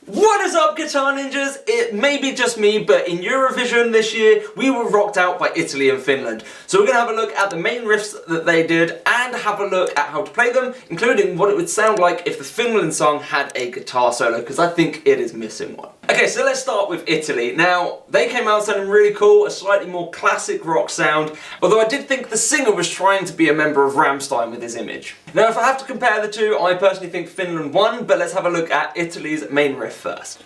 What is up, Guitar Ninjas? It may be just me, but in Eurovision this year, we were rocked out by Italy and Finland. So we're going to have a look at the main riffs that they did and have a look at how to play them, including what it would sound like if the Finland song had a guitar solo, because I think it is missing one. Okay, so let's start with Italy. Now, they came out sounding really cool, a slightly more classic rock sound, although I did think the singer was trying to be a member of Rammstein with his image. Now, if I have to compare the two, I personally think Finland won, but let's have a look at Italy's main riff first.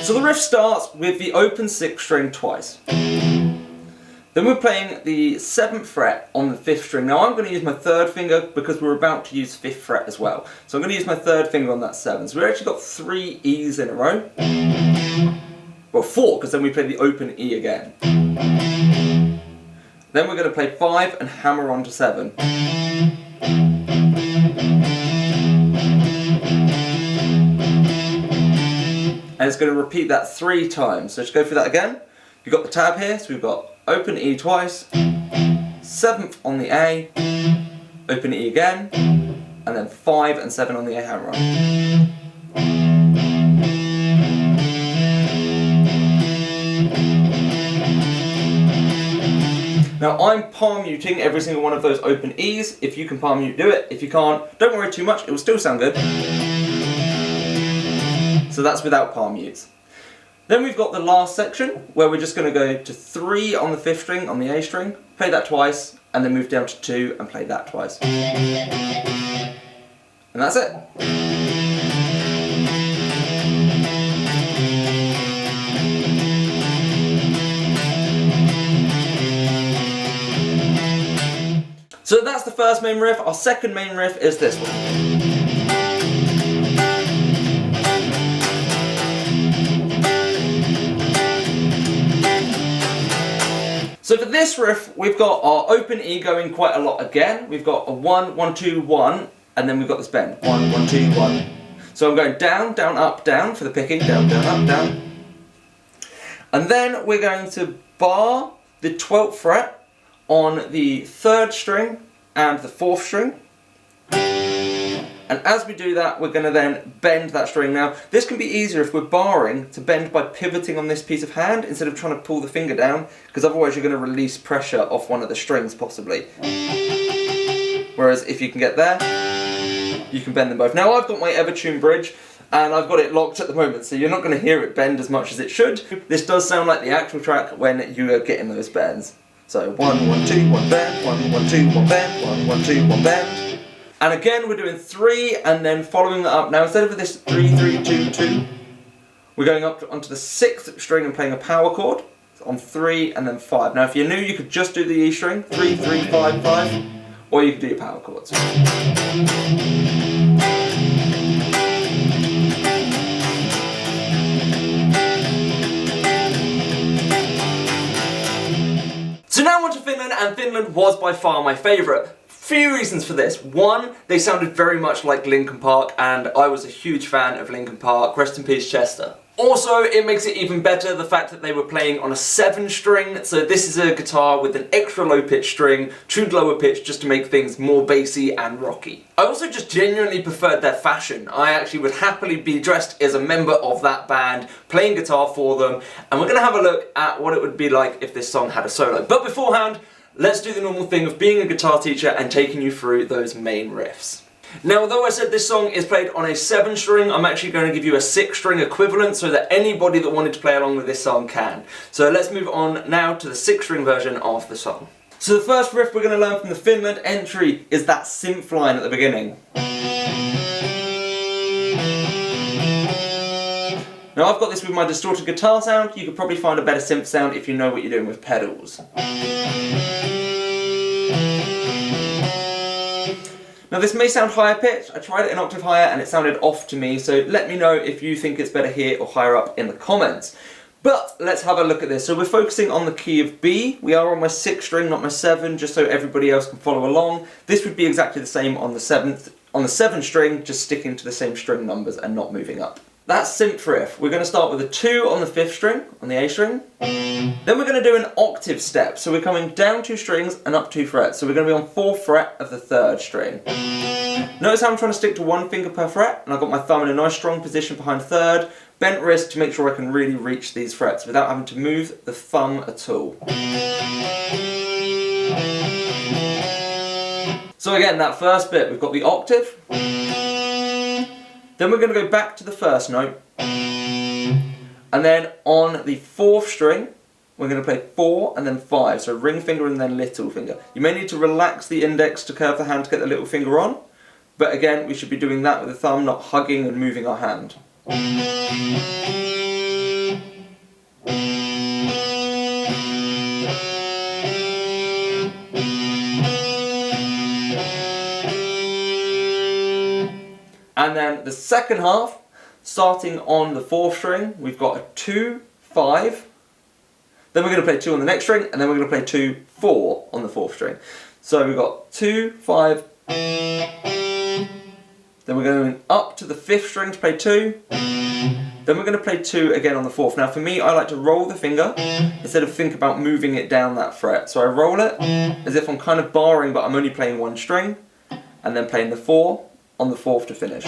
So the riff starts with the open 6th string twice. Then we're playing the 7th fret on the 5th string. Now I'm going to use my 3rd finger because we're about to use 5th fret as well. So I'm going to use my 3rd finger on that 7. So we've actually got 3 E's in a row. Well, 4, because then we play the open E again. Then we're going to play 5 and hammer on to 7. And it's going to repeat that 3 times. So just go through that again. You've got the tab here, so we've got open E twice, 7th on the A, open E again, and then 5 and 7 on the A hammer on. Now I'm palm muting every single one of those open E's. If you can palm mute, do it. If you can't, don't worry too much, it will still sound good. So that's without palm mutes. Then we've got the last section where we're just going to go to 3 on the 5th string on the A string, play that twice, and then move down to 2 and play that twice. And that's it. So that's the first main riff. Our second main riff is this one. So for this riff, we've got our open E going quite a lot again. We've got a 1, 1, 2, 1, and then we've got this bend. 1, 1, 2, 1. So I'm going down, down, up, down for the picking. Down, down, up, down. And then we're going to bar the 12th fret on the 3rd string and the 4th string. And as we do that, we're going to then bend that string. Now, this can be easier if we're barring to bend by pivoting on this piece of hand instead of trying to pull the finger down, because otherwise you're going to release pressure off one of the strings possibly. Whereas if you can get there, you can bend them both. Now I've got my Evertune bridge and I've got it locked at the moment, so you're not going to hear it bend as much as it should. This does sound like the actual track when you are getting those bends. So 1, 1, 2, 1 bend, 1, 1, 2, 1 bend, 1, 1, 2, 1 bend. And again, we're doing 3 and then following that up. Now, instead of this 3, 3, 2, 2, we're going up onto the 6th string and playing a power chord on 3 and then 5. Now, if you're new, you could just do the E string, 3, 3, 5, 5, or you could do your power chords. So now on to Finland, and Finland was by far my favourite. Few reasons for this. One, they sounded very much like Linkin Park, and I was a huge fan of Linkin Park. Rest in peace, Chester. Also, it makes it even better the fact that they were playing on a 7 string, so this is a guitar with an extra low pitch string, tuned lower pitch just to make things more bassy and rocky. I also just genuinely preferred their fashion. I actually would happily be dressed as a member of that band, playing guitar for them, and we're going to have a look at what it would be like if this song had a solo. But beforehand, let's do the normal thing of being a guitar teacher and taking you through those main riffs. Now, although I said this song is played on a 7 string, I'm actually going to give you a 6 string equivalent so that anybody that wanted to play along with this song can. So let's move on now to the 6 string version of the song. So the first riff we're going to learn from the Finland entry is that synth line at the beginning. Now I've got this with my distorted guitar sound. You could probably find a better synth sound if you know what you're doing with pedals. Now this may sound higher pitched. I tried it an octave higher and it sounded off to me, so let me know if you think it's better here or higher up in the comments. But let's have a look at this. So we're focusing on the key of B. We are on my 6th string, not my 7, just so everybody else can follow along. This would be exactly the same on the 7th, on the 7 string, just sticking to the same string numbers and not moving up. That's synth riff. We're going to start with a 2 on the 5th string, on the A string. Then we're going to do an octave step. So we're coming down 2 strings and up 2 frets. So we're going to be on 4th fret of the 3rd string. Notice how I'm trying to stick to 1 finger per fret, and I've got my thumb in a nice strong position behind 3rd, bent wrist to make sure I can really reach these frets without having to move the thumb at all. So again, that first bit, we've got the octave. Then we're going to go back to the first note, and then on the 4th string, we're going to play 4 and then 5, so ring finger and then little finger. You may need to relax the index to curve the hand to get the little finger on, but again, we should be doing that with the thumb, not hugging and moving our hand. And then the second half, starting on the 4th string, we've got a 2, 5. Then we're going to play 2 on the next string, and then we're going to play 2, 4 on the 4th string. So we've got 2, 5. Then we're going up to the 5th string to play 2. Then we're going to play 2 again on the 4th. Now for me, I like to roll the finger instead of think about moving it down that fret. So I roll it as if I'm kind of barring, but I'm only playing 1 string, and then playing the 4 on the 4th to finish.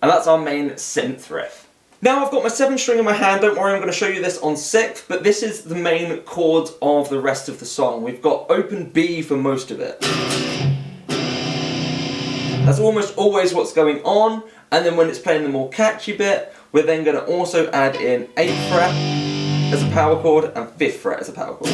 And that's our main synth riff. Now I've got my 7th string in my hand, don't worry, I'm going to show you this on 6th, but this is the main chords of the rest of the song. We've got open B for most of it. That's almost always what's going on, and then when it's playing the more catchy bit, we're then going to also add in 8th fret as a power chord and 5th fret as a power chord.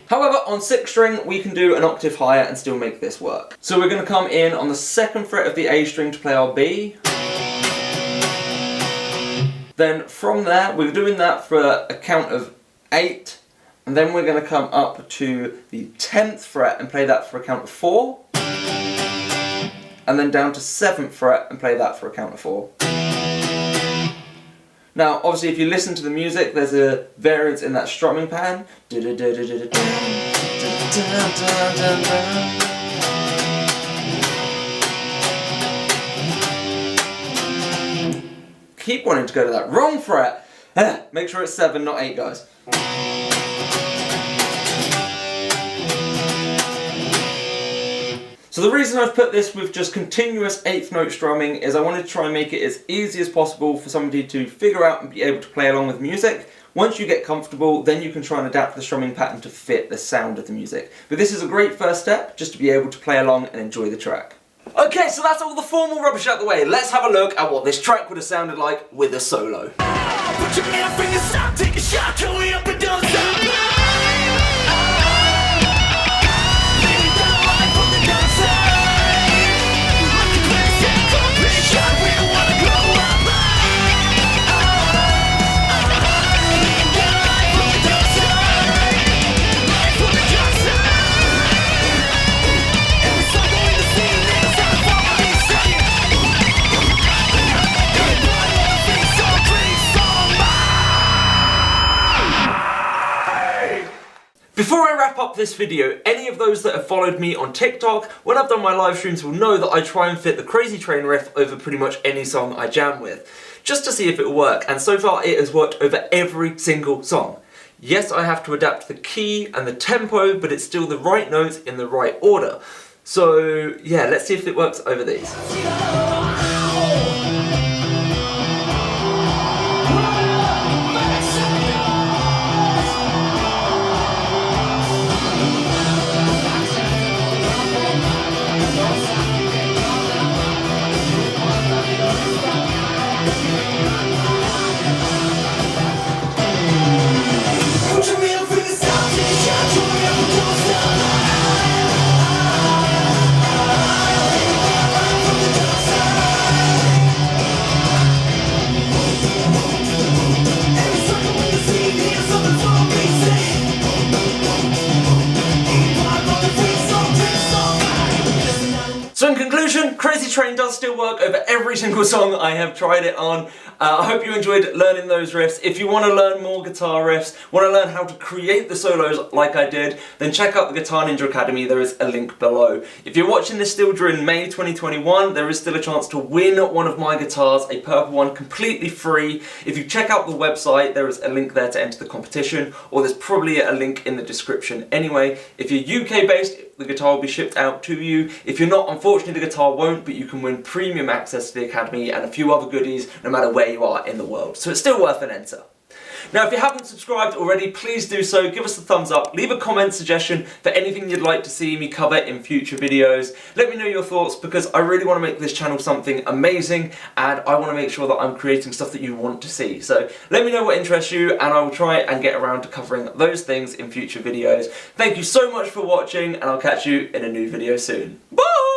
However, on 6th string, we can do an octave higher and still make this work. So we're going to come in on the 2nd fret of the A string to play our B. Then from there, we're doing that for a count of 8, and then we're going to come up to the 10th fret and play that for a count of 4, and then down to 7th fret and play that for a count of 4. Now, obviously, if you listen to the music, there's a variance in that strumming pattern. Keep wanting to go to that wrong fret. Make sure it's 7, not 8, guys. So the reason I've put this with just continuous 8th note strumming is I wanted to try and make it as easy as possible for somebody to figure out and be able to play along with music. Once you get comfortable, then you can try and adapt the strumming pattern to fit the sound of the music. But this is a great first step, just to be able to play along and enjoy the track. Okay, so that's all the formal rubbish out the way. Let's have a look at what this track would have sounded like with a solo. Put your middle finger, stop, take a shot, turn me up and don't stop. Before I wrap up this video, any of those that have followed me on TikTok, when I've done my live streams will know that I try and fit the Crazy Train riff over pretty much any song I jam with, just to see if it will work, and so far it has worked over every single song. Yes, I have to adapt the key and the tempo, but it's still the right notes in the right order. So yeah, let's see if it works over these. Zitti Train does still work over every single song I have tried it on. I hope you enjoyed learning those riffs. If you want to learn more guitar riffs, want to learn how to create the solos like I did, then check out the Guitar Ninja Academy, there is a link below. If you're watching this still during May 2021, there is still a chance to win one of my guitars, a purple one, completely free. If you check out the website, there is a link there to enter the competition, or there's probably a link in the description anyway. If you're UK based, the guitar will be shipped out to you. If you're not, unfortunately the guitar won't, but you can win premium access to the Academy and a few other goodies no matter where you are in the world. So it's still worth an enter. Now if you haven't subscribed already, please do so, give us a thumbs up, leave a comment suggestion for anything you'd like to see me cover in future videos. Let me know your thoughts because I really want to make this channel something amazing and I want to make sure that I'm creating stuff that you want to see. So let me know what interests you and I will try and get around to covering those things in future videos. Thank you so much for watching and I'll catch you in a new video soon. Bye!